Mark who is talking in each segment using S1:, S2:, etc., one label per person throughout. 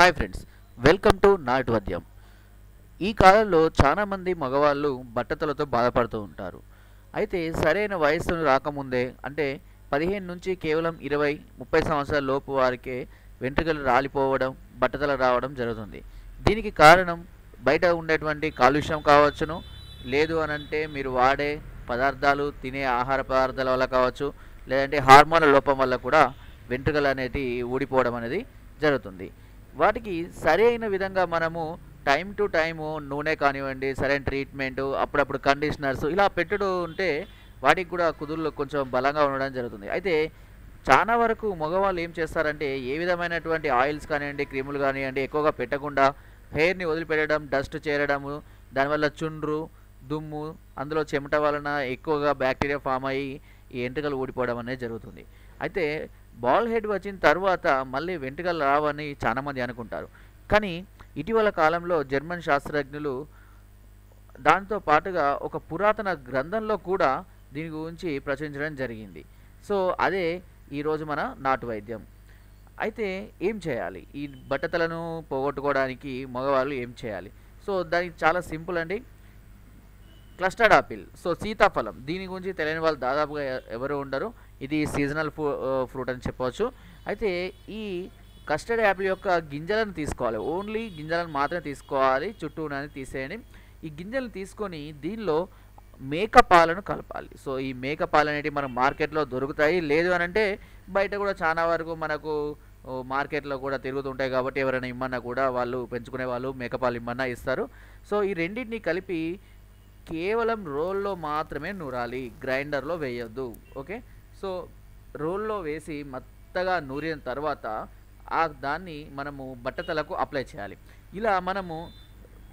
S1: Hi friends, welcome to నాటు వద్యం. ఈ కాలంలో చాలామంది మగవాళ్ళు బట్టతలతో బాధపడుతూ ఉంటారు. అయితే సరైన వయస్సును రాకముందే అంటే 15 నుంచి కేవలం 20-30 సంవత్సరాల లోపు వారికే వెంట్రుకలు రాలిపోవడం, బట్టతల రావడం జరుగుతుంది. దీనికి కారణం బయట ఉండేటువంటి కాలుష్యం కావచ్చును, లేదు అనంటే మీరు వాడే పదార్థాలు, తినే ఆహార పదార్థాల వల్ల కావచ్చు, లేదంటే హార్మోన్ల లోపం వల్ల కూడా వెంట్రుకలు అనేటి ఊడిపోవడం అనేది జరుగుతుంది. వాటికి సరైన విధంగా మనము టైం టు టైము నూనె కానివ్వండి, సరైన ట్రీట్మెంటు, అప్పుడప్పుడు కండిషనర్స్ ఇలా పెట్టుడు ఉంటే వాటికి కూడా కుదుళ్ళు కొంచెం బలంగా ఉండడం జరుగుతుంది. అయితే చాలా వరకు మగవాళ్ళు ఏం చేస్తారంటే ఏ విధమైనటువంటి ఆయిల్స్ కానివ్వండి, క్రీములు కానివ్వండి ఎక్కువగా పెట్టకుండా హెయిర్ని వదిలిపెట్టడం, డస్ట్ చేరడము, దానివల్ల చుండ్రు, దుమ్ము, అందులో చెమట వలన ఎక్కువగా బ్యాక్టీరియా ఫామ్ అయ్యి ఈ వెంట్రుకలు ఊడిపోవడం అనేది జరుగుతుంది. అయితే బాల్ హెడ్ వచ్చిన తర్వాత మళ్ళీ వెంట్రుకలు రావని చాలామంది అనుకుంటారు. కానీ ఇటీవల కాలంలో జర్మన్ శాస్త్రజ్ఞులు దాంతో పాటుగా ఒక పురాతన గ్రంథంలో కూడా దీని గురించి ప్రచురించడం జరిగింది. సో అదే ఈరోజు మన నాటు వైద్యం. అయితే ఏం చేయాలి ఈ బట్టతలను పోగొట్టుకోవడానికి మగవాళ్ళు ఏం చేయాలి? సో దానికి చాలా సింపుల్ అండి. క్లస్టర్డ్ ఆపిల్, సో సీతాఫలం, దీని గురించి తెలియని వాళ్ళు దాదాపుగా ఎవరు ఉండరు. ఇది సీజనల్ ఫ్రూట్ అని చెప్పవచ్చు. అయితే ఈ కస్టర్డ్ యాపిల్ యొక్క గింజలను తీసుకోవాలి, ఓన్లీ గింజలను మాత్రమే తీసుకోవాలి, చుట్టూ ఉన్నది తీసేయండి. ఈ గింజలను తీసుకొని దీనిలో మేక పాలను కలపాలి. సో ఈ మేక పాలు అనేవి మనకు మార్కెట్లో దొరుకుతాయి, లేదు అని అంటే బయట కూడా చాలా వరకు మనకు మార్కెట్లో కూడా తిరుగుతుంటాయి. కాబట్టి ఎవరైనా ఇమ్మన్నా కూడా వాళ్ళు పెంచుకునే వాళ్ళు మేకపాలు ఇమ్మన్నా ఇస్తారు. సో ఈ రెండింటిని కలిపి కేవలం రోల్లో మాత్రమే నూరాలి, గ్రైండర్లో వేయొద్దు. ఓకే, సో రోల్లో వేసి మెత్తగా నూరిన తర్వాత దాన్ని మనము బట్టతలకు అప్లై చేయాలి. ఇలా మనము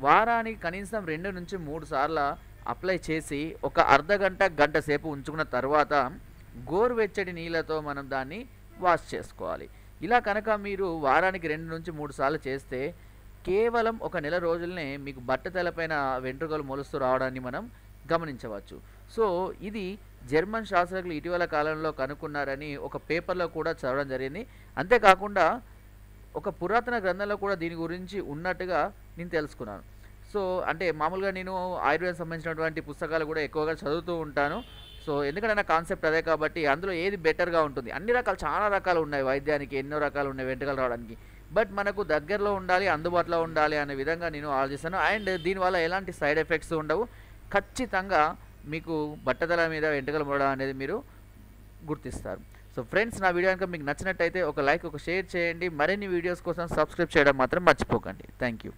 S1: వారానికి కనీసం 2 నుంచి 3 సార్లు అప్లై చేసి ఒక అర్ధగంట, గంట సేపు ఉంచుకున్న తర్వాత గోరువెచ్చటి నీళ్ళతో మనం దాన్ని వాష్ చేసుకోవాలి. ఇలా కనుక మీరు వారానికి 2 నుంచి 3 సార్లు చేస్తే కేవలం ఒక నెల రోజులనే మీకు బట్టతలపైన వెంట్రుకలు మొలుస్తూ రావడాన్ని మనం గమనించవచ్చు. సో ఇది జర్మన్ శాస్త్రజ్ఞులు ఇటీవల కాలంలో కనుక్కున్నారని ఒక పేపర్లో కూడా చదవడం జరిగింది. అంతేకాకుండా ఒక పురాతన గ్రంథంలో కూడా దీని గురించి ఉన్నట్టుగా నేను తెలుసుకున్నాను. సో అంటే మామూలుగా నేను ఆయుర్వేదం సంబంధించినటువంటి పుస్తకాలు కూడా ఎక్కువగా చదువుతూ ఉంటాను. సో ఎందుకంటే నా కాన్సెప్ట్ అదే కాబట్టి అందులో ఏది బెటర్గా ఉంటుంది, అన్ని రకాలు చాలా రకాలు ఉన్నాయి, వైద్యానికి ఎన్నో రకాలు ఉన్నాయి వెంట్రుకలు రావడానికి. బట్ మనకు దగ్గరలో ఉండాలి, అందుబాటులో ఉండాలి అనే విధంగా నేను ఆలోచిస్తాను. అండ్ దీనివల్ల ఎలాంటి సైడ్ ఎఫెక్ట్స్ ఉండవు. ఖచ్చితంగా మీకు బట్టతల మీద వెంట్రుకలు పడడం అనేది మీరు గుర్తిస్తారు. సో ఫ్రెండ్స్, నా వీడియో కనుక మీకు నచ్చినట్టయితే ఒక లైక్, ఒక షేర్ చేయండి. మరిన్ని వీడియోస్ కోసం సబ్స్క్రైబ్ చేయడం మాత్రం మర్చిపోకండి. Thank you.